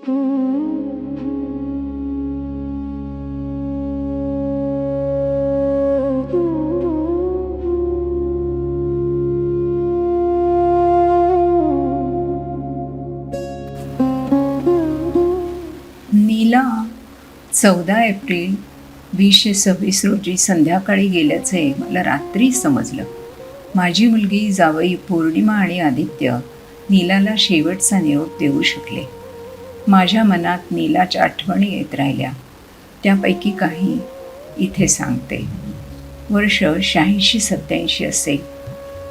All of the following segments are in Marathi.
नीला 14 एप्रिल 2026 रोजी संध्याकाळी गेल्याचे मला रात्री समजलं. माझी मुलगी जावई पौर्णिमा आणि आदित्य नीलाला शेवटचा निरोप देऊ शकले. माझ्या मनात नीलाच्या आठवणी येत राहिल्या. त्यापैकी काही इथे सांगते. वर्ष 86-87 असेल.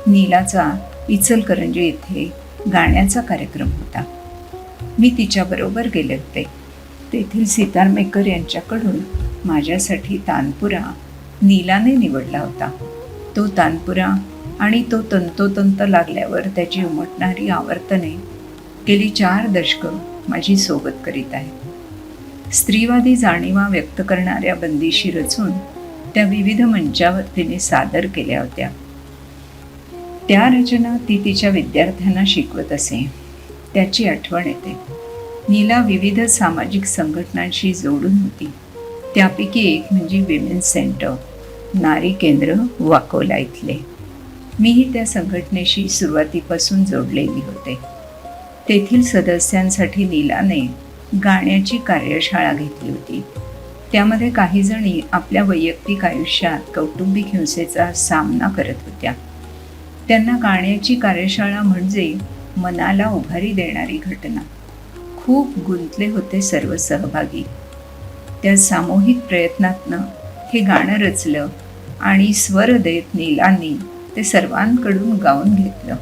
नीलाचा इचलकरंजी येथे गाण्याचा कार्यक्रम होता. मी तिच्याबरोबर गेले होते. तेथील सितारमेकर यांच्याकडून माझ्यासाठी तानपुरा नीलाने निवडला होता. तो तानपुरा आणि तो तंतोतंत लागल्यावर त्याची उमटणारी आवर्तने गेली 4 दशकं माझी सोबत करीत आहे. स्त्रीवादी जाणीवा व्यक्त करणाऱ्या बंदिशी रचून त्या विविध मंचावर तिने सादर केल्या होत्या. त्या रचना ती तिच्या विद्यार्थ्यांना शिकवत असे. त्याची आठवण येते. नीला विविध सामाजिक संघटनांशी जोडून होती. त्यापैकी एक म्हणजे विमेन्स सेंटर, नारी केंद्र वाकोला इथले. मीही त्या संघटनेशी सुरुवातीपासून जोडलेली होते. तेथील सदस्यांसाठी नीलाने गाण्याची कार्यशाळा घेतली होती. त्यामध्ये काही जणी आपल्या वैयक्तिक आयुष्यात कौटुंबिक हिंसेचा सामना करत होत्या. त्यांना गाण्याची कार्यशाळा म्हणजे मनाला उभारी देणारी घटना. खूप गुंतले होते सर्व सहभागी. त्या सामूहिक प्रयत्नातनं हे गाणं रचलं आणि स्वर देत नीलांनी ते सर्वांकडून गाऊन घेतलं.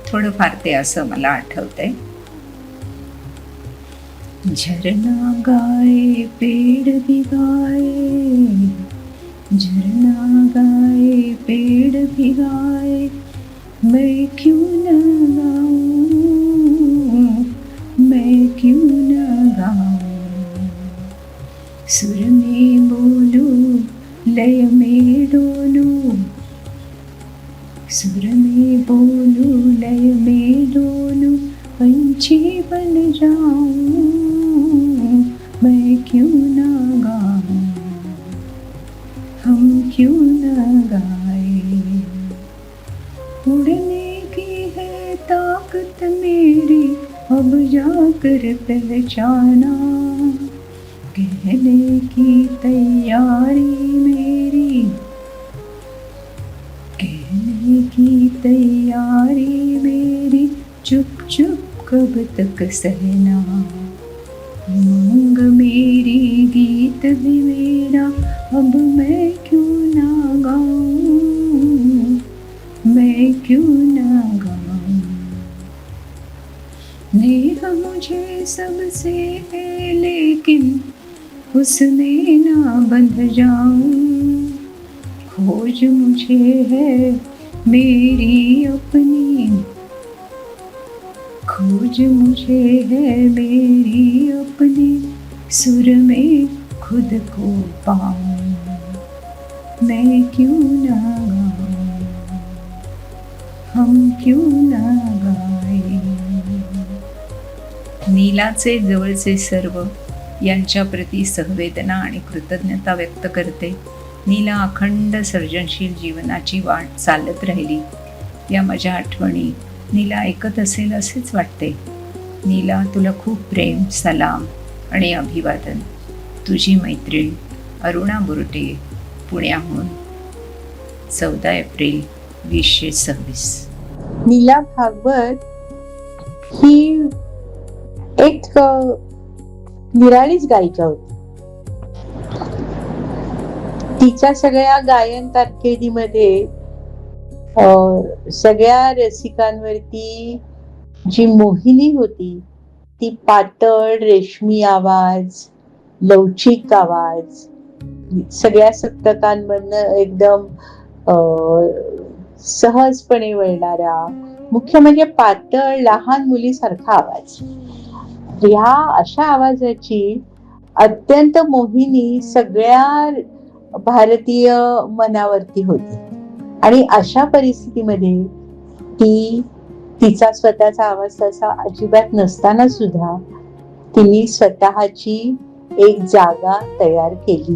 थोडंफार ते असं मला आठवतंय. झरना गाए पेड़ भी गाए, झरना गाए पेड़ भी गाए, मैं क्यों न गाऊं, मैं क्यों न गाऊं. सुर में बोलूं, लय में डोलूं, सुर में बोलूं, लय में डोलूं, पंछी बन जाऊं, मैं क्यों न गाऊं, हम क्यों न गाए. उड़ने की है ताकत मेरी, अब जाकर पहचाना, कहने की तैयारी मेरी, कहने की तैयारी मेरी, चुप चुप कब तक सहना. उमंग मेरी गीत भी मेरा, अब मैं क्यों ना गाऊं, मैं क्यों ना गाऊं. नेह मुझे सबसे है लेकिन उसमें ना बंध जाऊं. खोज मुझे है मेरी अपनी, खोज मुझे है मेरी अपनी, सुर में खुद को पाऊं, मैं क्यों ना गाऊं, हम क्यों ना गाए. नीलाचे जवळचे सर्व यांच्याप्रती सहवेदना आणि कृतज्ञता व्यक्त करते. नीला अखंड सर्जनशील जीवनाची वाट चालत राहिली. या माझ्या आठवणी नीला ऐकत असेल असेच वाटते. नीला, तुला खूप प्रेम, सलाम आणि अभिवादन. तुझी मैत्रीण अरुणा बुरटे, पुण्याहून 14 एप्रिल 2026. नीला भागवत ही एक निराळीच गायिका होती. तिच्या सगळ्या गायन कारकिर्दीमध्ये सगळ्या रसिकांवरती जी मोहिनी होती ती पातळ रेशमी आवाज, लवचिक आवाज, सगळ्या सप्तकांमधनं एकदम सहजपणे वळणारा, मुख्य म्हणजे पातळ लहान मुलीसारखा आवाज. ह्या अशा आवाजाची अत्यंत मोहिनी सगळ्या भारतीय मनावरती होती. आणि अशा परिस्थितीमध्ये ती तिचा स्वतःचा आवाज तसा अजिबात नसताना सुद्धा तिने स्वतःची एक जागा तयार केली.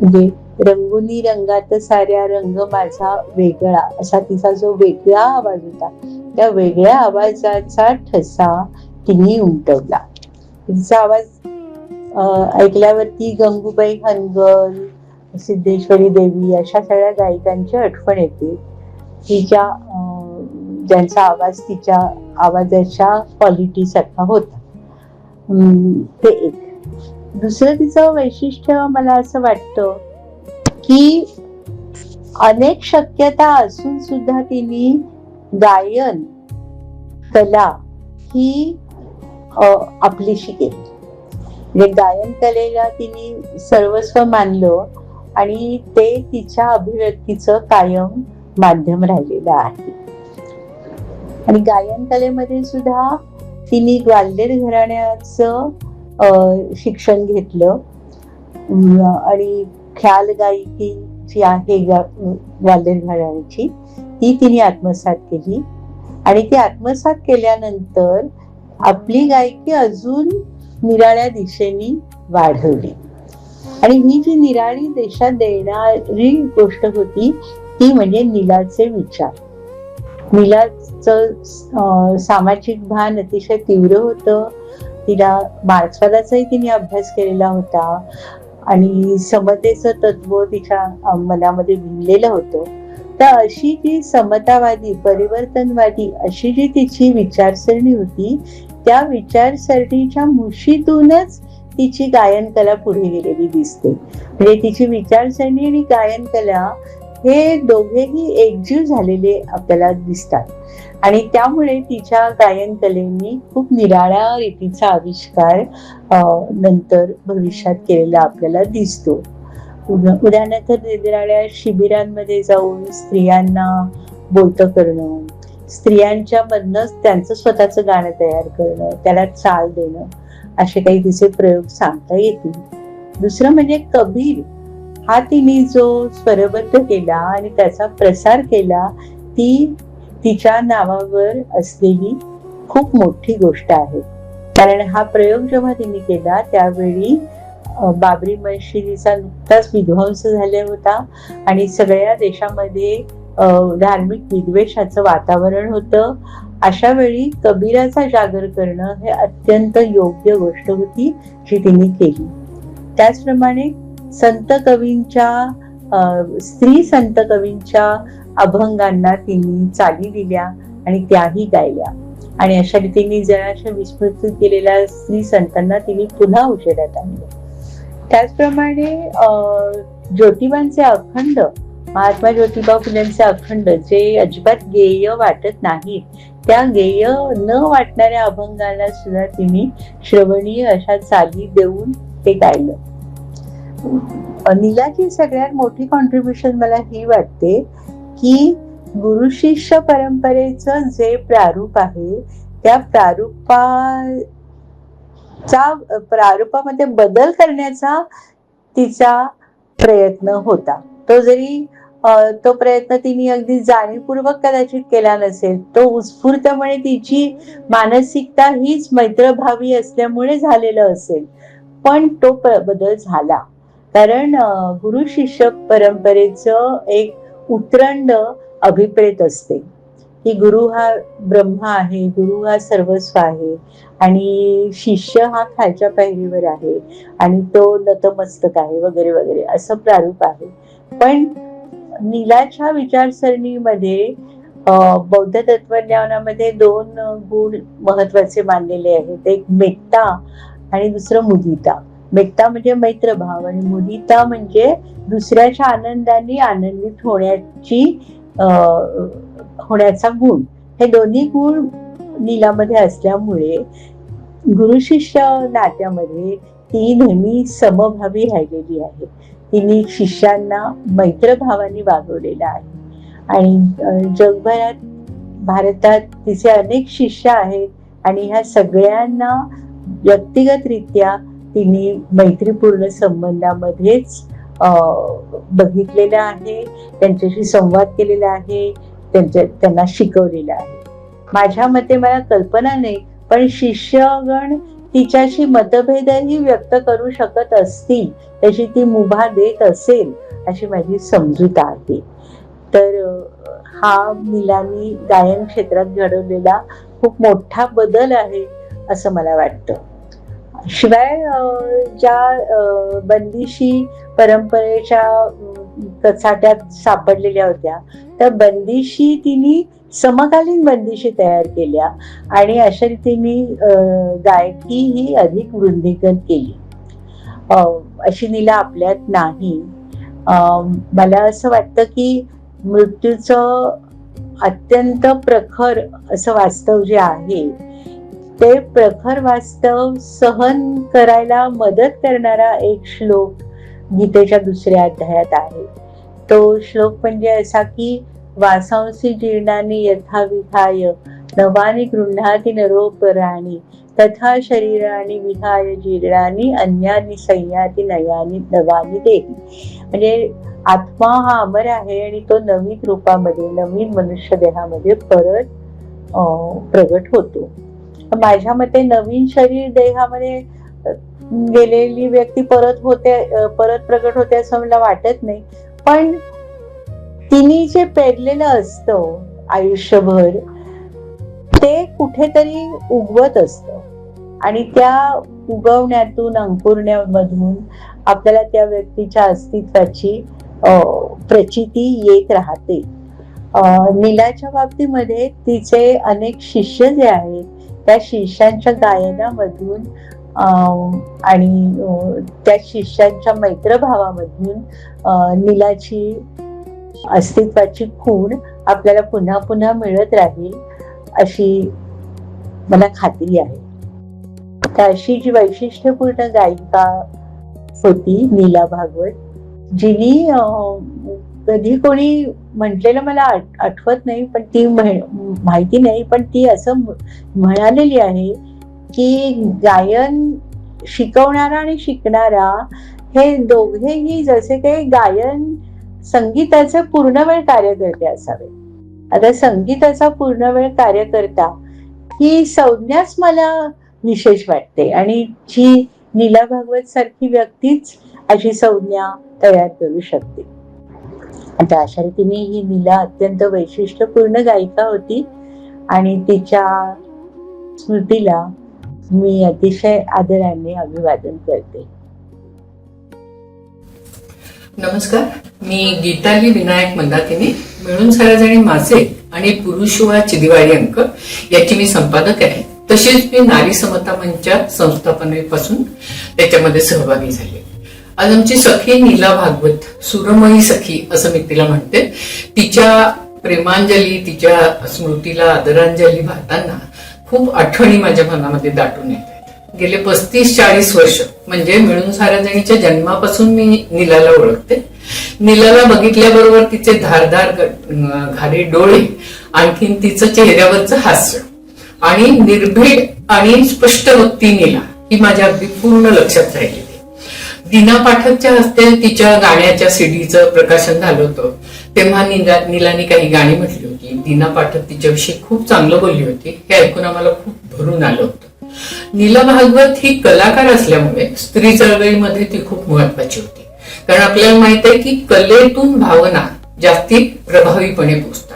म्हणजे रंगुनी रंगात साऱ्या रंग माझा वेगळा, असा तिचा जो वेगळा आवाज होता, त्या वेगळ्या आवाजाचा ठसा तिने उमटवला. तिचा आवाज ऐकल्यावरती गंगूबाई हनगल, सिद्धेश्वरी देवी अशा सगळ्या गायिकांची आठवण येते की ज्यांचा आवाज तिच्या आवाजाच्या क्वालिटी सारखा होता. ते एक. दुसरं तिचं वैशिष्ट्य मला असं वाटतं की अनेक शक्यता असून सुद्धा तिने गायन कला ही आपलीशी केली. म्हणजे गायन कलेला तिने सर्वस्व मानलं आणि ते तिच्या अभिव्यक्तीचं कायम माध्यम राहिलेलं आहे. आणि गायन कलेमध्ये सुद्धा तिने ग्वाल्हेर घराण्याचं शिक्षण घेतलं आणि ख्याल गायकी जी आहे ग्वाल्हेर घराण्याची ती तिने आत्मसात केली. आणि ती आत्मसात केल्यानंतर आपली गायकी अजून निराळ्या दिशेने वाढवली. आणि ही जी निराळी दिशा देणारी गोष्ट होती ती म्हणजे नीलाचे विचार. नीलाचं सामाजिक भान अतिशय तीव्र होतं. तिला मार्क्सवादाचाही तिने अभ्यास केलेला होता आणि समतेचं तत्व तिच्या मनामध्ये भिनलेलं होतं. तर अशी जी समतावादी परिवर्तनवादी अशी जी तिची विचारसरणी होती, त्या विचारसरणीच्या मुशीतूनच तिची गायन कला पुढे गेलेली दिसते. म्हणजे तिची विचारसरणी आणि गायन कला हे दोघेही एकजीव झालेले आपल्याला दिसतात. आणि त्यामुळे तिच्या गायन कलेनी खूप निराळ्या रीतीचा आविष्कार नंतर भविष्यात केलेला आपल्याला दिसतो. उदाहरणार्थ निराळ्या शिबिरांमध्ये जाऊन स्त्रियांना बोलतं करणं, स्त्रियांच्या मधनच त्यांचं स्वतःचं गाणं तयार करणं, त्याला चाल देणं, असे काही तिचे प्रयोग सांगता येतील. दुसरं म्हणजे कबीर हा तिने जो स्वरबद्ध केला आणि त्याचा प्रसार केला, ती तिच्या नावावर असलेली खूप मोठी गोष्ट आहे. कारण हा प्रयोग जेव्हा तिने केला त्यावेळी बाबरी मशिदीचा नुकताच विध्वंस झाला होता आणि सगळ्या देशामध्ये धार्मिक विद्वेषाचं वातावरण होतं. अशा वेळी कबीराचा जागर करणं हे अत्यंत योग्य गोष्ट होती जी तिने केली. त्याचप्रमाणे संत कवींच्या स्त्री संत कवींच्या अभंगांना तिने चाली दिल्या आणि त्याही गायल्या. आणि अशा रीतीने जराशा विस्मृत केलेल्या स्त्री संतांना तिने पुन्हा उजेडात आणलं. त्याचप्रमाणे ज्योतिबांचे अखंड, महात्मा ज्योतिबा फुलेंचे अखंड जे अजिबात गेय वाटत नाहीत, त्या गेय न वाटणाऱ्या अभंगाला सुद्धा तिने श्रवणीय अशा चाली देऊन ते गायलं. नीलाची सगळ्यात मोठी कॉन्ट्रीब्युशन मला ही वाटते की गुरु शिष्य परंपरेचं जे प्रारूप आहे त्या प्रारूपामध्ये बदल करण्याचा तिचा प्रयत्न होता. तो प्रयत्न तिने अगदी जाणीवपूर्वक कदाचित केला नसेल, तो उत्स्फूर्तपणे तिची मानसिकता हीच मैत्रभावी असल्यामुळे झालेलं असेल, पण तो बदल झाला. कारण गुरु शिष्य परंपरेचं एक उतरंड अभिप्रेत असते की गुरु हा ब्रह्मा आहे, गुरु हा सर्वस्व आहे आणि शिष्य हा खालच्या पायरीवर आहे आणि तो नतमस्तक आहे वगैरे वगैरे असं प्रारूप आहे. पण नीलाच्या विचारसरणीमध्ये बौद्ध तत्वज्ञानामध्ये 2 गुण महत्वाचे मानलेले आहेत. एक मेत्ता आणि दुसरं मुदिता. मेत्ता म्हणजे मैत्रभाव आणि मुदिता म्हणजे दुसऱ्याच्या आनंदाने आनंदित होण्याचा गुण. हे दोन्ही गुण नीलामध्ये असल्यामुळे गुरु शिष्य नात्यामध्ये ती नेहमी समभावी राहिलेली आहे. तिने शिष्यांना मैत्रभावाने वागवलेलं आहे आणि जगभरात भारतात तिचे अनेक शिष्य आहेत आणि ह्या सगळ्यांना व्यक्तिगतरित्या तिने मैत्रीपूर्ण संबंधामध्येच बघितलेलं आहे, त्यांच्याशी संवाद केलेला आहे, त्यांना शिकवलेलं आहे. माझ्या मते मला कल्पना नाही, पण शिष्यगण तिच्याशी मतभेदही व्यक्त करू शकत असतील, त्याची ती मुभा देत असेल अशी माझी समजूत आहे. तर हा नीलानी गायन क्षेत्रात घडवलेला खूप मोठा बदल आहे असं मला वाटतं. शिवाय ज्या बंदिशी परंपरेच्या कचाट्यात सापडलेल्या होत्या, त्या बंदिशी तिने समकालीन बंदिशी तयार केल्या आणि अशा रीतीने गायकी ही अधिक वृद्धिंगत केली. अशी नीला आपल्यात नाही. मला असं वाटतं की मृत्यूचं अत्यंत प्रखर असं वास्तव जे आहे, ते प्रखर वास्तव सहन करायला मदत करणारा एक श्लोक गीतेच्या 2ऱ्या अध्यायात आहे. तो श्लोक म्हणजे असा की वासांसी जीर्णानि यथा विहाय नवानि गृह्णाति नरोपराणि तथा शरीराणि विहाय जीर्णानि अन्यानि संयाति नयानि नवानि देहि. म्हणजे आत्मा हा अमर आहे आणि तो नवीन रूपामध्ये, नवीन मनुष्य देहामध्ये परत प्रगट होतो. माझ्या मते नवीन शरीर देहामध्ये गेलेली व्यक्ती परत प्रगट होते असं मला वाटत नाही, पण तिने जे पेरलेलं असतं आयुष्यभर ते कुठेतरी उगवत असतं आणि त्या उगवण्यातून, अंकुरण्यामधून आपल्याला त्या व्यक्तीच्या अस्तित्वाची प्रचिती येत राहते. नीलाच्या बाबतीमध्ये तिचे अनेक शिष्य जे आहेत, त्या शिष्यांच्या गायनामधून आणि त्या शिष्यांच्या मैत्रभावामधून नीलाची अस्तित्वाची खूण आपल्याला पुन्हा पुन्हा मिळत राहील अशी मला खात्री आहे. तर अशी जी वैशिष्ट्यपूर्ण गायिका होती नीला भागवत, जिनी कधी कोणी म्हटलेलं मला आठवत नाही, पण ती माहिती नाही, पण ती असं म्हणालेली आहे की गायन शिकवणारा आणि शिकणारा हे दोघेही जसे काही गायन संगीताचे पूर्ण वेळ कार्यकर्ते असावे. आता संगीताचा पूर्ण वेळ कार्यकर्ता ही संज्ञाच मला विशेष वाटते आणि जी नीला भागवत सारखी व्यक्तीच अशी संज्ञा तयार करू शकते. आता अशा रीतीने ही नीला अत्यंत वैशिष्ट्यपूर्ण गायिका होती आणि तिच्या स्मृतीला मी अतिशय आदराने अभिवादन करते. नमस्कार, मी गीताली विनायक मंदातिनी. मिळून साऱ्या जणी माझे आणि पुरुषवा चिदिवाडी अंक याची मी संपादक आहे. तसेच मी नारी समता मंचच्या संस्थापनेपासून त्याच्यामध्ये सहभागी झाले. आज आमची सखी नीला भागवत, सुरमयी सखी असं मी तिला म्हणते, तिच्या प्रेमांजली, तिच्या स्मृतीला आदरांजली वाहताना खूप आठवणी माझ्या मनामध्ये दाटून येत आहेत. गेले 35-40 वर्ष म्हणजे मिळून साऱ्या जणीच्या जन्मापासून मी नीलाला ओळखते. नीलाला बघितल्याबरोबर तिचे धारदार घारे डोळे, आणखीन तिचं चेहऱ्यावरचं हास्य आणि निर्भीड आणि स्पष्ट वक्ती नीला ही माझ्या अगदी पूर्ण लक्षात राहिली. दीना पाठकच्या हस्ते तिच्या गाण्याच्या सीडीचं प्रकाशन झालं होतं, तेव्हा नीलानी काही गाणी म्हटली होती. दीना पाठक तिच्याविषयी खूप चांगलं बोलली होती. हे ऐकून आम्हाला खूप भरून आलं होतं. नीला भागवत ही कलाकार असल्यामुळे स्त्री चळवळीमध्ये ती खूप महत्वाची होती. कारण आपल्याला माहित आहे की कलेतून भावना जास्ती प्रभावीपणे पोचतात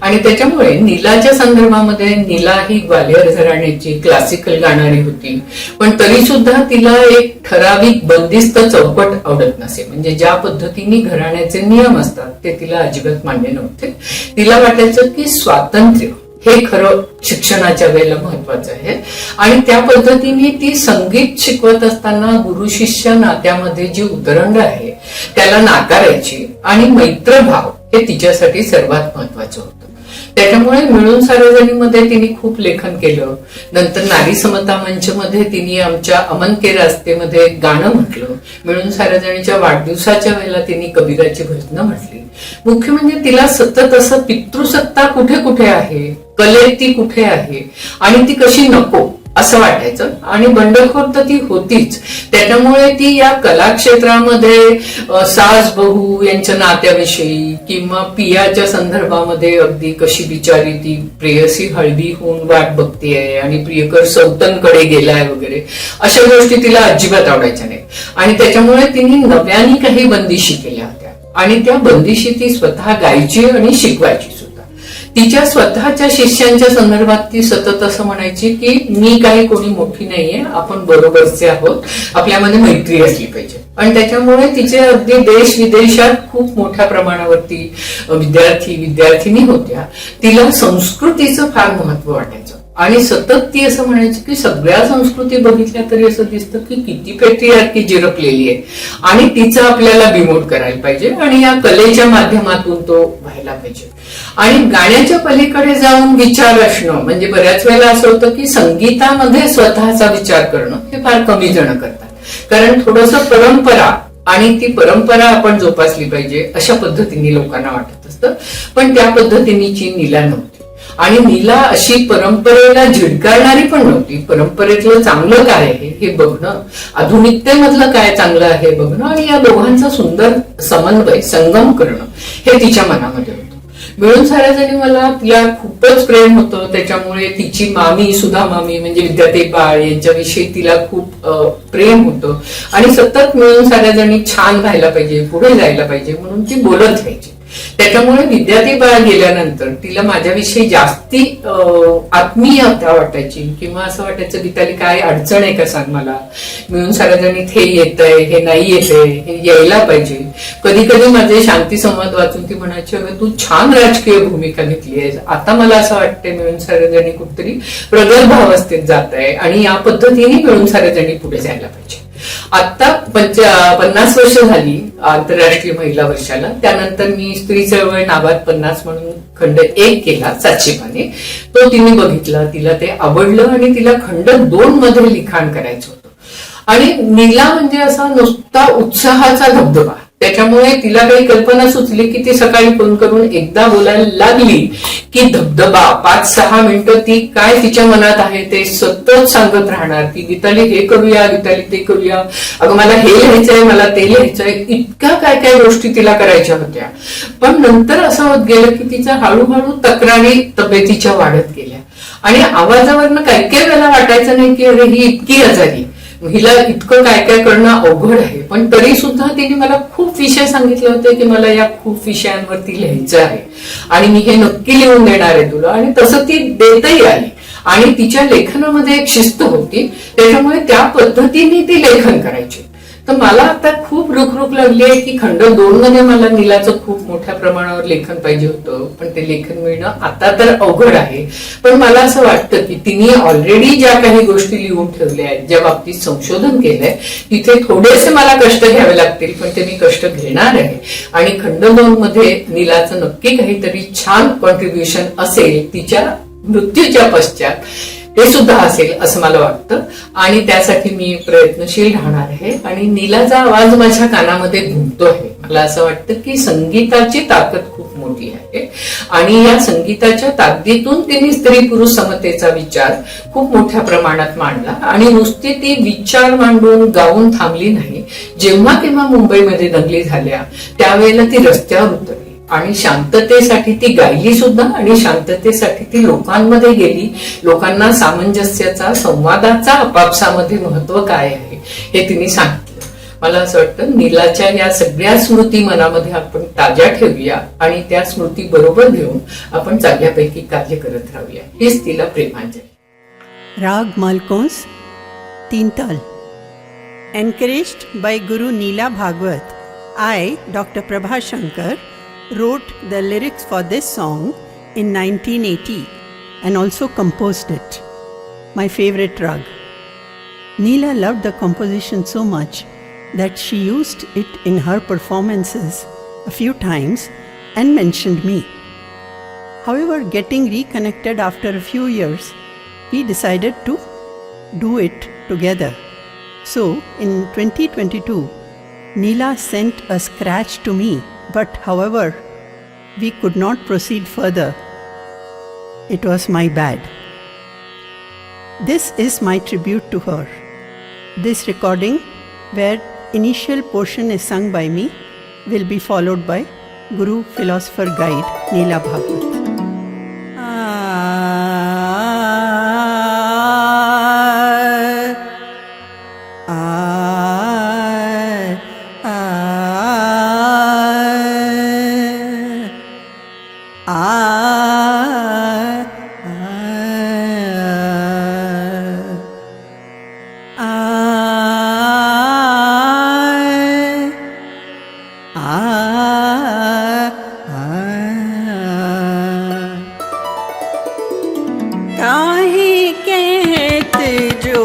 आणि त्याच्यामुळे नीलाच्या संदर्भामध्ये नीला ही ग्वालियर घराण्याची क्लासिकल गाणारी होती, पण तरी सुद्धा तिला एक ठराविक बंदिस्त चौकट आवडत नसे. म्हणजे ज्या पद्धतीने घराण्याचे नियम असतात ते तिला अजिबात मान्य नव्हते. तिला वाटायचं की स्वातंत्र्य हे खरं शिक्षणाच्या वेळेला महत्वाचं आहे आणि त्या पद्धतीने ती संगीत शिकवत असताना गुरु शिष्य नात्यामध्ये जी उतरंड आहे त्याला नाकारायची आणि मैत्रभाव हे तिच्यासाठी सर्वात महत्वाचं होतं. त्याच्यामुळे मिळून साऱ्या जणीमध्ये तिने खूप लेखन केलं. नंतर नारी समता मंच मध्ये तिने आमच्या अमन के रास्तेमध्ये गाणं म्हटलं. मिळून साऱ्या जणीच्या वाढदिवसाच्या वेळेला तिने कबीराची भजनं म्हटली. मुख्य म्हणजे तिला सतत असं पितृसत्ता कुठे कुठे आहे, कले ती कुठे आहे आणि ती कशी नको असं वाटायचं. आणि बंडखोर तर ती होतीच. त्याच्यामुळे ती या कलाक्षेत्रामध्ये सास बहू यांच्या नात्याविषयी किंवा पियाच्या संदर्भामध्ये अगदी कशी बिचारी ती प्रेयसी हळदी होऊन वाट बघतीये आणि प्रियकर सौतनकडे गेलाय वगैरे अशा गोष्टी तिला अजिबात आवडायच्या नाही. आणि त्याच्यामुळे तिने नव्याने काही बंदिशी केल्या होत्या आणि त्या बंदिशी ती स्वतः गायची आणि शिकवायची सुद्धा. तिच्या स्वतःच्या शिष्यांच्या संदर्भात ती सतत असं म्हणायची की मी काही कोणी मोठी नाहीये, आपण बरोबरचे आहोत, आपल्यामध्ये मैत्री असली पाहिजे. आणि त्याच्यामुळे तिचे अगदी देश विदेशात खूप मोठ्या प्रमाणावरती विद्यार्थी-विद्यार्थिनी होत्या. तिला संस्कृतीचं फार महत्व वाटायचं आणि सतत ती असं म्हणायची की सगळ्या संस्कृती बघितल्या तरी असं दिसतं की किती पेट्रियार्की जिरपलेली आहे आणि तिचं आपल्याला बिमोड करायला पाहिजे आणि या कलेच्या माध्यमातून तो व्हायला पाहिजे. आणि गाण्याच्या पलीकडे जाऊन विचार असणं म्हणजे बऱ्याच वेळेला असं होतं की संगीतामध्ये स्वतःचा विचार करणं हे फार कमी जण करतात. कारण थोडंसं परंपरा आणि ती परंपरा आपण जोपासली पाहिजे अशा पद्धतीने लोकांना वाटत असतं. पण त्या पद्धतीने नीला नव्हती. आणि नीला अशी परंपरेला झिडकारणारी पण नव्हती. परंपरेतलं चांगलं काय आहे हे बघणं, आधुनिकतेमधलं काय चांगलं आहे बघणं आणि या दोघांचा सुंदर समन्वय संगम करणं हे तिच्या मनामध्ये होतं. मिळून साऱ्या जणी मला तिला खूपच प्रेम होतं. त्याच्यामुळे तिची मामी सुधा मामी म्हणजे विद्याताई बाळ यांच्याविषयी तिला खूप प्रेम होतं आणि सतत मिळून साऱ्या जणी छान व्हायला पाहिजे, पुढे जायला पाहिजे म्हणून ती बोलत राहायची. त्याच्यामुळे विद्याताई बाळ गेल्यानंतर तिला माझ्याविषयी जास्ती आत्मीयता वाटायची किंवा असं वाटायचं की त्याला काय अडचण आहे का सांग मला, मिळून साऱ्या जणी हे येतंय हे नाही येतंय हे यायला पाहिजे. कधी कधी माझे शांती संवाद वाचून ती म्हणायची अगं तू छान राजकीय भूमिका घेतली आहे, आता मला असं वाटतंय मिळून साऱ्या जणी कुठतरी प्रगल्भ अवस्थेत जात आहे आणि या पद्धतीने मिळून साऱ्या जणी पुढे जायला पाहिजे. आता 50 वर्ष झाली आंतरराष्ट्रीय महिला वर्षाला. त्यानंतर मी स्त्री चळवळ नावात 50 म्हणून खंड 1 केला 700 पाने. तो तिने बघितला, तिला ते आवडलं आणि तिला खंड 2 मध्ये लिखाण करायचं होतं. आणि नीला म्हणजे असा नुसता उत्साहाचा धबधबा. त्याच्यामुळे तिला काही कल्पना सुचली की ती सकाळी फोन करून एकदा बोलायला लागली की धबधबा 5-6 मिनिटं ती काय तिच्या मनात आहे ते सतत सांगत राहणार की गीताली हे करूया, गीताली ते करूया, अगं मला हे लिहायचंय, मला ते लिहायचंय, इतक्या काय काय गोष्टी तिला करायच्या होत्या. पण नंतर असं होत गेलं की तिच्या हळूहळू तक्रारी तब्येतीच्या वाढत गेल्या आणि आवाजावरनं काही काही वेळेला वाटायचं नाही की अरे ही इतकी आजारी, हिला इतकं काय काय करणं अवघड आहे. पण तरी सुद्धा तिने मला खूप विषय सांगितले होते की मला या खूप विषयांवरती लिहायचं आहे आणि मी हे नक्की लिहून देणार आहे तुला. आणि तसं ती देतही आली आणि तिच्या लेखनामध्ये एक शिस्त होती. त्याच्यामुळे त्या पद्धतीने ती लेखन करायची. तर मला आता खूप रुखरुख लागली आहे की खंड 2 मध्ये मला नीलाचं खूप मोठ्या प्रमाणावर लेखन पाहिजे होतं, पण ते लेखन मिळणं आता तर अवघड आहे. पण मला असं वाटतं की तिने ऑलरेडी ज्या काही गोष्टी लिहून ठेवल्या आहेत, ज्या बाबतीत संशोधन केलंय, तिथे थोडेसे मला कष्ट घ्यावे लागतील, पण ते मी कष्ट घेणार आहे. आणि खंड 2 मध्ये नीलाचं नक्की काहीतरी छान कॉन्ट्रीब्युशन असेल तिच्या मृत्यूच्या पश्चात, हे सुद्धा असेल असं मला वाटतं. आणि त्यासाठी मी प्रयत्नशील राहणार आहे. आणि नीलाचा आवाज माझ्या कानामध्ये घुमतो आहे. मला असं वाटतं की संगीताची ताकद खूप मोठी आहे आणि या संगीताच्या ताकदीतून तिने स्त्री पुरुष समतेचा विचार खूप मोठ्या प्रमाणात मांडला. आणि नुसती ती विचार मांडून गाऊन थांबली नाही. जेव्हा केव्हा मुंबईमध्ये दंगली झाल्या त्यावेळेला ती रस्त्यावर उतरली आणि शांततेसाठी ती गायली सुद्धा आणि शांततेसाठी ती लोकांमध्ये गेली. लोकांना सामंजस्याचा, संवादाचा आपापसामध्ये महत्व काय आहे हे तिने सांगितलं. मला असं वाटतं नीलाच्या या सगळ्या स्मृती मनामध्ये आपण ताज्या ठेवूया आणि त्या स्मृती बरोबर घेऊन आपण चांगल्यापैकी कार्य करत राहूया. हेच तिला प्रेमांजली. राग मालकोंस 3 ताल. Encouraged by Guru Neela Bhagwat, I, Dr. Prabha Shankar, wrote the lyrics for this song in 1980 and also composed it. My favorite rag. Neela loved the composition so much that she used it in her performances a few times and mentioned me. However, getting reconnected after a few years, we decided to do it together. So, in 2022, Neela sent a scratch to me. But however, we could not proceed further. It was my bad. This is my tribute to her. This recording, where initial portion is sung by me, will be followed by Guru Philosopher Guide Neela Bhagwat. काहे कहत जो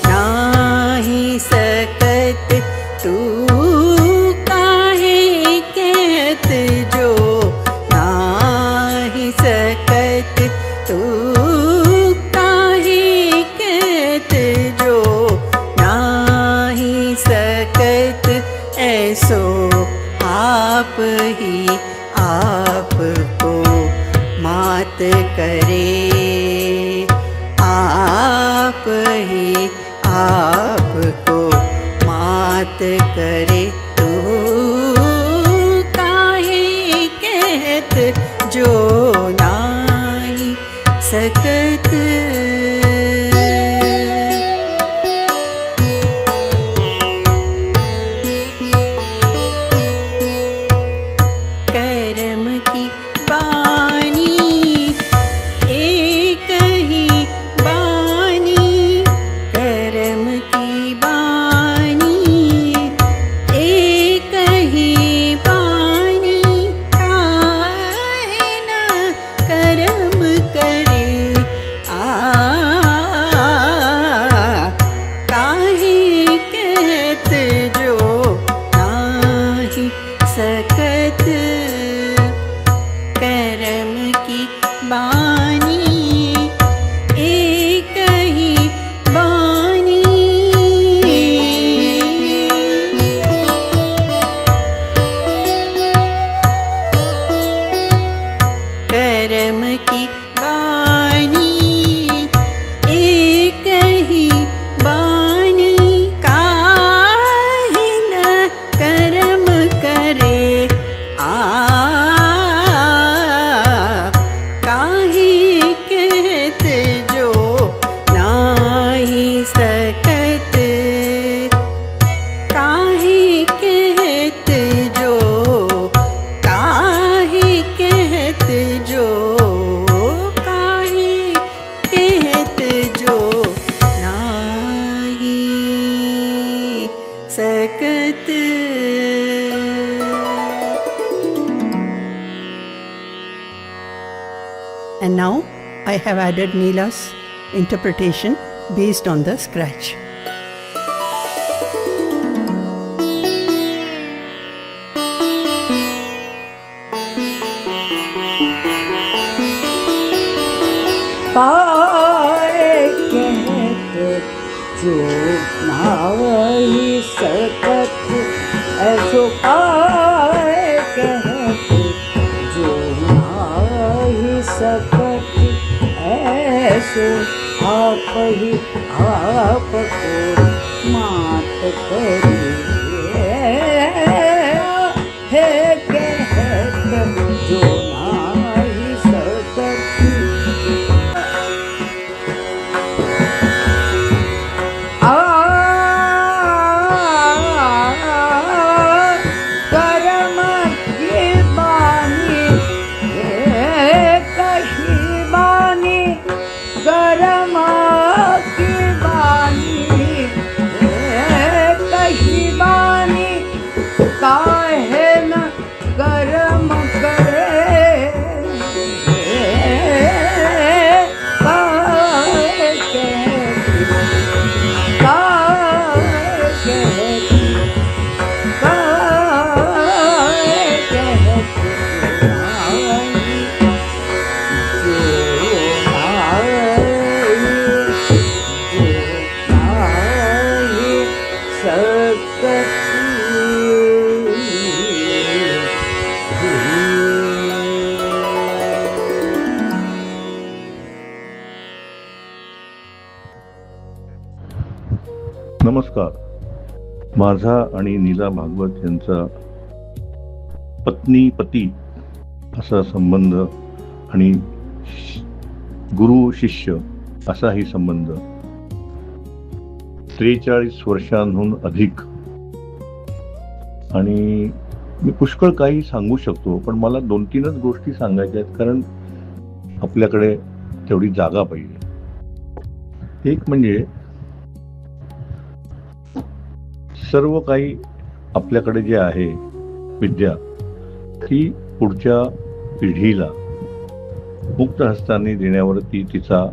नाही सकत तू, काहे कहत जो नाही सकत तू, काहे कहत जो नाही सकत, ऐसो आप ही आपको मात करे, आप ही आपको मात करे। तू काहे कहत जो नाही सकत, करम की बानी एक ही बानी, करम की बानी एक ही बानी, काहे न करम करे, काहे कहत जो नाही सकत, करम की बानी एक ही बानी, करम की बानी एक ही बानी, काहे न करम करे, काहे कहत जो नाही सकत, काहे कहत जो, काहे कहत जो, काहे कहत जो नाही सकत। And now I have added Neela's interpretation based on the scratch. काहे कहत जो नाही सकत, ऐसो काहे कहत जो नाही सकत, ऐसो आप ही आपको मात करे, है कहत जो नाही सकत, करम की बानी एक ही बानी, करम की बानी एक ही बानी, काहे न करम करे, काहे कहत, काहे कहत, काहे कहत नाही जो नाही सकत। नमस्कार. माझा आणि नीला भागवत यांचा पत्नी पती असा संबंध आणि गुरु शिष्य असाही संबंध 43 वर्षांहून अधिक. आणि मी पुष्कळ काही सांगू शकतो, पण मला 2-3च गोष्टी सांगायच्या आहेत, कारण आपल्याकडे तेवढी जागा पाहिजे. एक म्हणजे सर्व काही आपल्याकडे जे आहे विद्या, ती पुढच्या पिढीला मुक्त हस्ताने देण्यावरती तिचा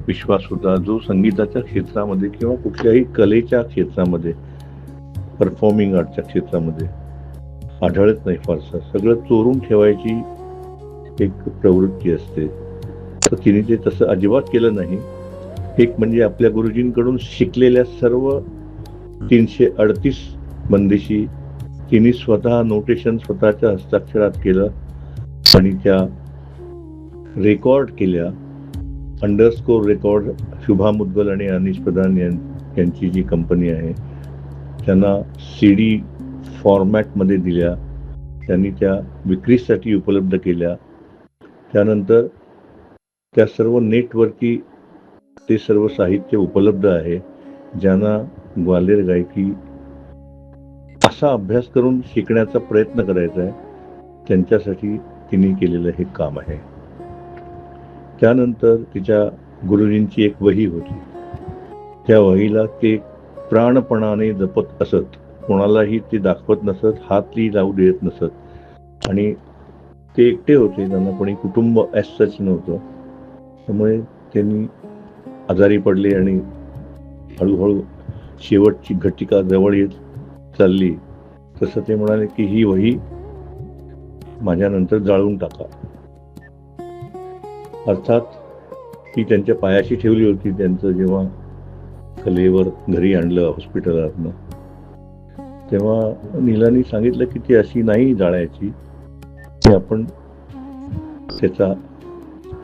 विश्वास होता, जो संगीताच्या क्षेत्रामध्ये किंवा कुठल्याही कलेच्या क्षेत्रामध्ये, परफॉर्मिंग आर्टच्या क्षेत्रामध्ये आढळत नाही. फारसं सगळं चोरून ठेवायची एक प्रवृत्ती असते, तर तिने ते तसं अजिबात केलं नाही. एक म्हणजे आपल्या गुरुजींकडून शिकलेल्या सर्व 338 बंदिशी तिने स्वतः नोटेशन स्वतःच्या हस्ताक्षरात केलं आणि त्या रेकॉर्ड केल्या. अंडरस्कोर रेकॉर्ड शुभा मुद्गल आणि अनिश प्रधान यांची जी कंपनी आहे त्यांना CD फॉर्मॅटमध्ये दिल्या. त्यांनी त्या विक्रीसाठी उपलब्ध केल्या. त्यानंतर त्या सर्व नेटवरती ते सर्व साहित्य उपलब्ध आहे. ज्यांना ग्वाल्हेर गायकी असा अभ्यास करून शिकण्याचा प्रयत्न करायचा आहे, त्यांच्यासाठी तिने केलेलं हे काम आहे. त्यानंतर तिच्या गुरुजींची एक वही होती. त्या वहीला ते प्राणपणाने जपत असत, कोणालाही ते दाखवत नसत, हातही लावू देत नसत. आणि ते एकटे होते, त्यांना कोणी कुटुंब ॲज सच नव्हतं. त्यामुळे त्यांनी आजारी पडले आणि हळूहळू शेवटची घटिका जवळ येत चालली. तसं ते म्हणाले की ही वही माझ्यानंतर जाळून टाका. अर्थात ती त्यांच्या पायाशी ठेवली होती. त्यांचं जेव्हा कलेवर घरी आणलं हॉस्पिटलातनं, तेव्हा नीलानी सांगितलं की ती अशी नाही जाळायची, की आपण त्याचा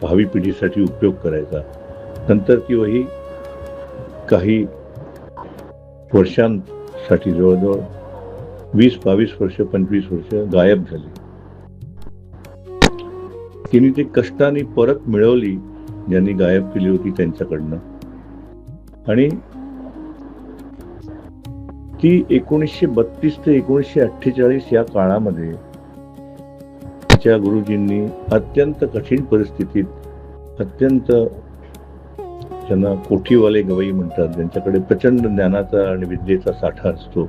भावी पिढीसाठी उपयोग करायचा. नंतर ती वही काही वर्षांसाठी, जवळजवळ 20-22 वर्ष, 25 वर्ष गायब झाली. तिने ते कष्टाने परत मिळवली, ज्यांनी गायब केली होती त्यांच्याकडनं. आणि ती 1932 ते 1948 या काळामध्ये तिच्या गुरुजींनी अत्यंत कठीण परिस्थितीत, अत्यंत ज्यांना कोठीवाले गवई म्हणतात, ज्यांच्याकडे प्रचंड ज्ञानाचा आणि विद्येचा साठा असतो,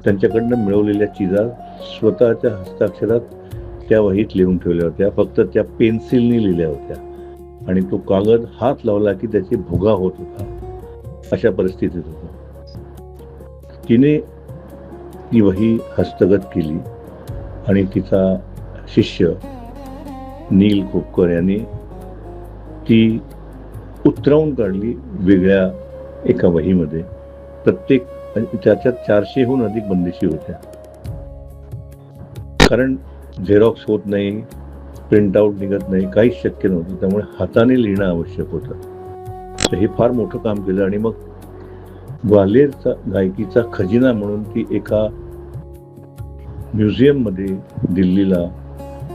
त्यांच्याकडनं मिळवलेल्या चिजा स्वतःच्या हस्ताक्षरात त्या वहीत लिहून ठेवल्या होत्या. फक्त त्या पेन्सिलनी लिहिल्या होत्या आणि तो कागद हात लावला की त्याची भुगा होत होता. अशा परिस्थितीत होता. तिने ती वही हस्तगत केली आणि तिचा शिष्य नील खोपकर यांनी ती उतरवून काढली वेगळ्या एका वहीमध्ये. प्रत्येक त्याच्यात 400हून अधिक बंदिशी होत्या. कारण झेरॉक्स होत नाही, प्रिंटआउट निघत नाही, काहीच शक्य नव्हतं. त्यामुळे हाताने लिहिणं आवश्यक होतं. तर हे फार मोठं काम केलं. आणि मग ग्वाल्हेरचा गायकीचा खजिना म्हणून ती एका म्युझियममध्ये दिल्लीला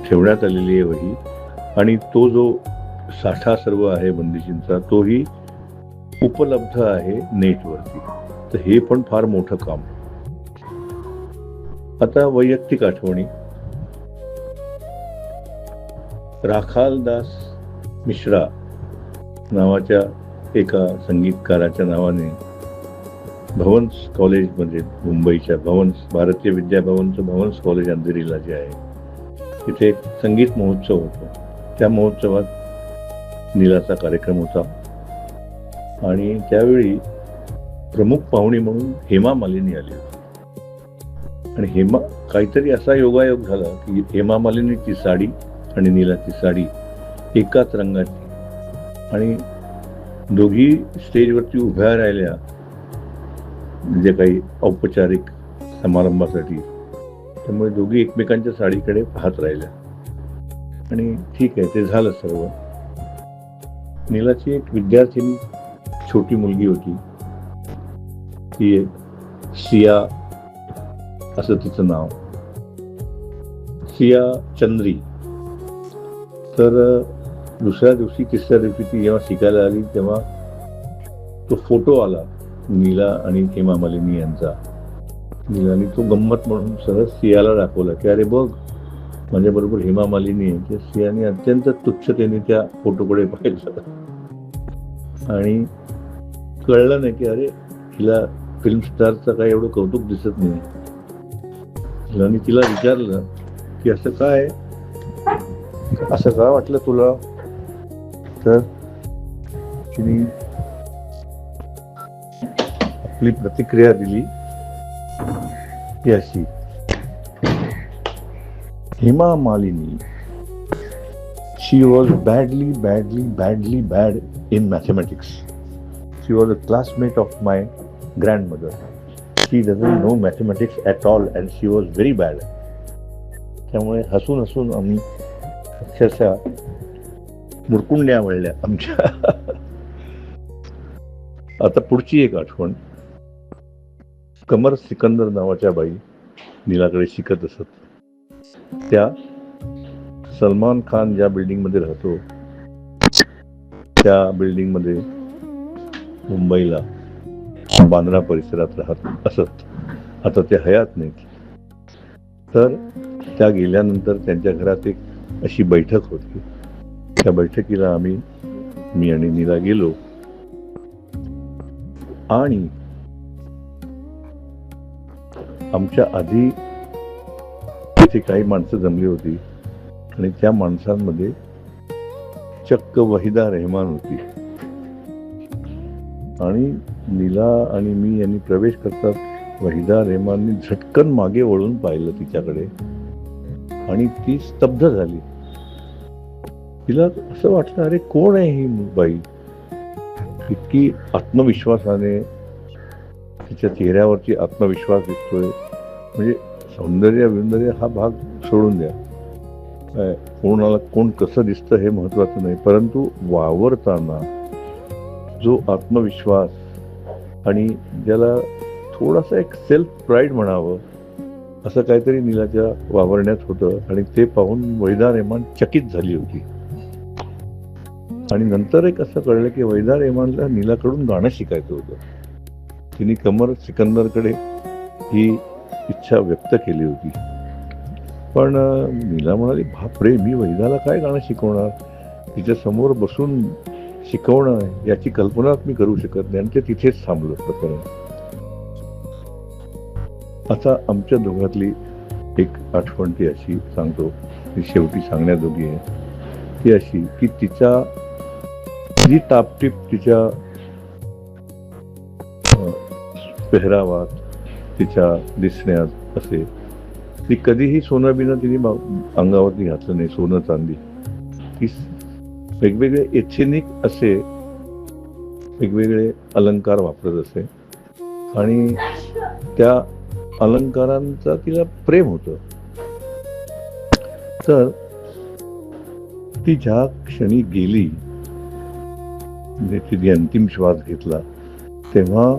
ठेवण्यात आलेली आहे वही. आणि तो जो साठा सर्व आहे बंदिशींचा, तोही उपलब्ध आहे नेटवरती. तर हे पण फार मोठं काम. आता वैयक्तिक आठवणी. राखालदास मिश्रा नावाच्या एका संगीतकाराच्या नावाने भवन्स कॉलेजमध्ये, मुंबईच्या भवन्स, भारतीय विद्या भवनचं भवन्स कॉलेज अंधेरीला जे आहे, तिथे एक संगीत महोत्सव होता. त्या महोत्सवात नीलाचा कार्यक्रम होता आणि त्यावेळी प्रमुख पाहुणी म्हणून हेमा मालिनी आली होती. आणि हेमा, काहीतरी असा योगायोग झाला की हेमा मालिनीची साडी आणि नीलाची साडी एकाच रंगाची. आणि दोघी स्टेजवरती उभ्या राहिल्या म्हणजे काही औपचारिक समारंभासाठी. त्यामुळे दोघी एकमेकांच्या साडीकडे पाहत राहिल्या. आणि ठीक आहे, ते झालं सर्व. नीलाची एक विद्यार्थिनी छोटी मुलगी होती. ही सिया असं तिचं नाव, सिया चंद्री. तर दुसऱ्या दिवशी तिसऱ्या दिवशी ती जेव्हा शिकायला आली तेव्हा तो फोटो आला नीला आणि हेमा मालिनी यांचा. नीलाने तो गंमत म्हणून सहज सियाला दाखवला की अरे बघ माझ्याबरोबर हेमा मालिनी आहे. त्या सियाने अत्यंत तुच्छतेने त्या फोटोकडे पाहिलं आणि कळलं नाही की अरे हिला फिल्म स्टारचं काय एवढं कौतुक दिसत नाही. आणि तिला विचारलं की असं काय, असं का वाटलं तुला? तर तिने आपली प्रतिक्रिया दिली की अशी, Hema Malini, she was badly bad in mathematics. She was a classmate of my grandmother. She doesn't know mathematics at all and she was very bad. त्यामुळे हसून हसून आम्ही अक्षरशः मुरकुंड्या वळल्या आमच्या. आता पुढची एक आठवण, कमर सिकंदर नावाच्या बाई नीलाकडे शिकत असत. त्या सलमान खान ज्या बिल्डिंग मध्ये राहतो त्या बिल्डिंग मध्ये मुंबईला बांद्रा परिसरात राहत असत. आता ते हयात नाहीत. तर त्या गेल्यानंतर त्यांच्या घरात एक अशी बैठक होती. त्या बैठकीला मी आणि नीला गेलो आणि आमच्या आधी तिथे काही माणसं जमली होती आणि त्या माणसांमध्ये चक्क वहिदा रेहमान होती. आणि नीला आणि मी यांनी प्रवेश करतात वहिदा रेहमाननी झटकन मागे वळून पाहिलं तिच्याकडे आणि ती स्तब्ध झाली. तिला असं वाटलं अरे कोण आहे ही बाई? इतकी आत्मविश्वासाने तिच्या चेहऱ्यावरती आत्मविश्वास दिसतोय. म्हणजे सौंदर्य हा भाग सोडून द्या, कोणाला कोण कसं दिसतं हे महत्वाचं नाही, परंतु वावरताना जो आत्मविश्वास आणि ज्याला थोडासा एक सेल्फ प्राईड म्हणावं असं काहीतरी नीलाच्या वावरण्यात होतं. आणि ते पाहून वहिदा रेहमान चकित झाली होती. आणि नंतर एक असं कळलं की वहिदा रेहमानला नीलाकडून गाणं शिकायचं होतं. तिने कमर सिकंदरकडे ही इच्छा व्यक्त केली होती. पण नीला म्हणाली बापरे, मी वहिदाला काय गाणं शिकवणार? तिच्या समोर बसून शिकवणं याची कल्पनाच मी करू शकत नाही. आणि ते तिथेच थांबलं प्रकरण. आता आमच्या दोघातली एक आठवण ती अशी सांगतो, ती शेवटी सांगण्याजोगी आहे. ती अशी की तिच्या जी टापटीप तिच्या पेहरावात तिच्या दिसण्यात असे, ती कधीही सोनं बिनं तिने अंगावरती घातलं नाही, सोनं चांदी. ती वेगवेगळे एथेनिक असे वेगवेगळे अलंकार वापरत असे आणि त्या अलंकारांचा तिला प्रेम होतं. तर ती ज्या क्षणी गेली, म्हणजे तिने अंतिम श्वास घेतला, तेव्हा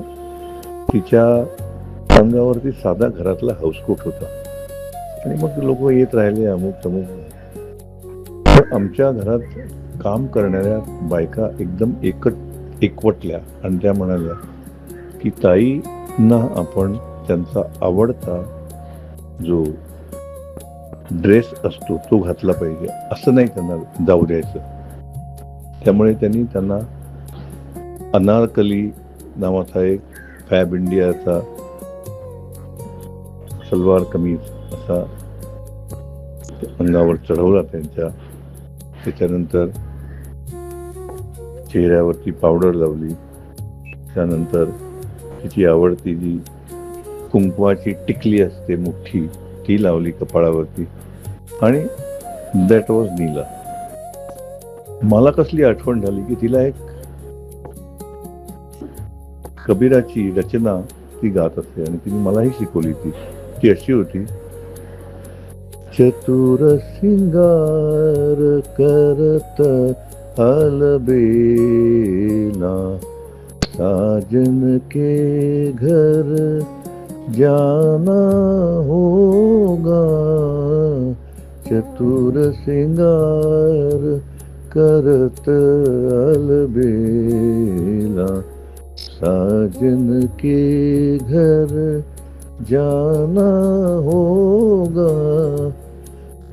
तिच्या अंगावरती साधा घरातला हाऊसकोट होता. आणि मग लोक येत राहिले अमुक तमुक. पण आमच्या घरात काम करणाऱ्या बायका एकदम एकवटल्या आणि त्या म्हणाल्या की ताईंना आपण त्यांचा आवडता जो ड्रेस असतो तो घातला पाहिजे, असं नाही त्यांना जाऊ द्यायचं. त्यामुळे त्यांनी त्यांना अनारकली नावाचा एक फॅब इंडियाचा सलवार कमीज असा अंगावर चढवला त्यांच्या. त्याच्यानंतर चेहऱ्यावरती पावडर लावली. त्यानंतर तिची आवडती जी कुंकवाची टिकली असते मोठी ती लावली कपाळावरती. आणि दॅट वॉज नीला. मला कसली आठवण झाली की तिला एक कबीराची रचना ती गात असते आणि तिने मलाही शिकवली. ती अशी होती, चतुर सिंगार करत आलबेला साजन के घर जाना होगा, चतुर सिंगार करत अलबेला। साजन के घर जाना होगा,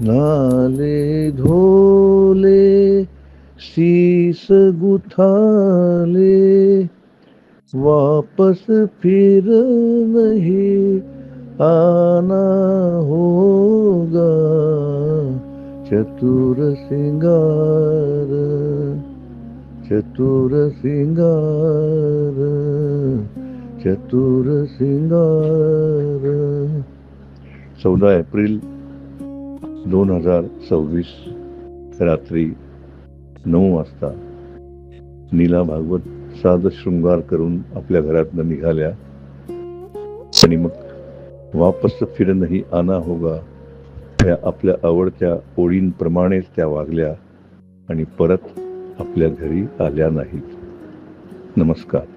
नाले धोले शीस गुथाले, वापस फिर नहीं आना होगा, चतुर सिंगार चतुर सिंगार चतुर सिंगार। 14 एप्रिल 2026 रात्री 9 वाजता नीला भागवत साध शृंगार करून आपल्या घरातनं निघाल्या आणि मग वापस फिर नहीं आना होगा या आपल्या आवडत्या ओळींप्रमाणेच त्या वागल्या आणि परत आपल्या घरी आल्या नाहीत. नमस्कार.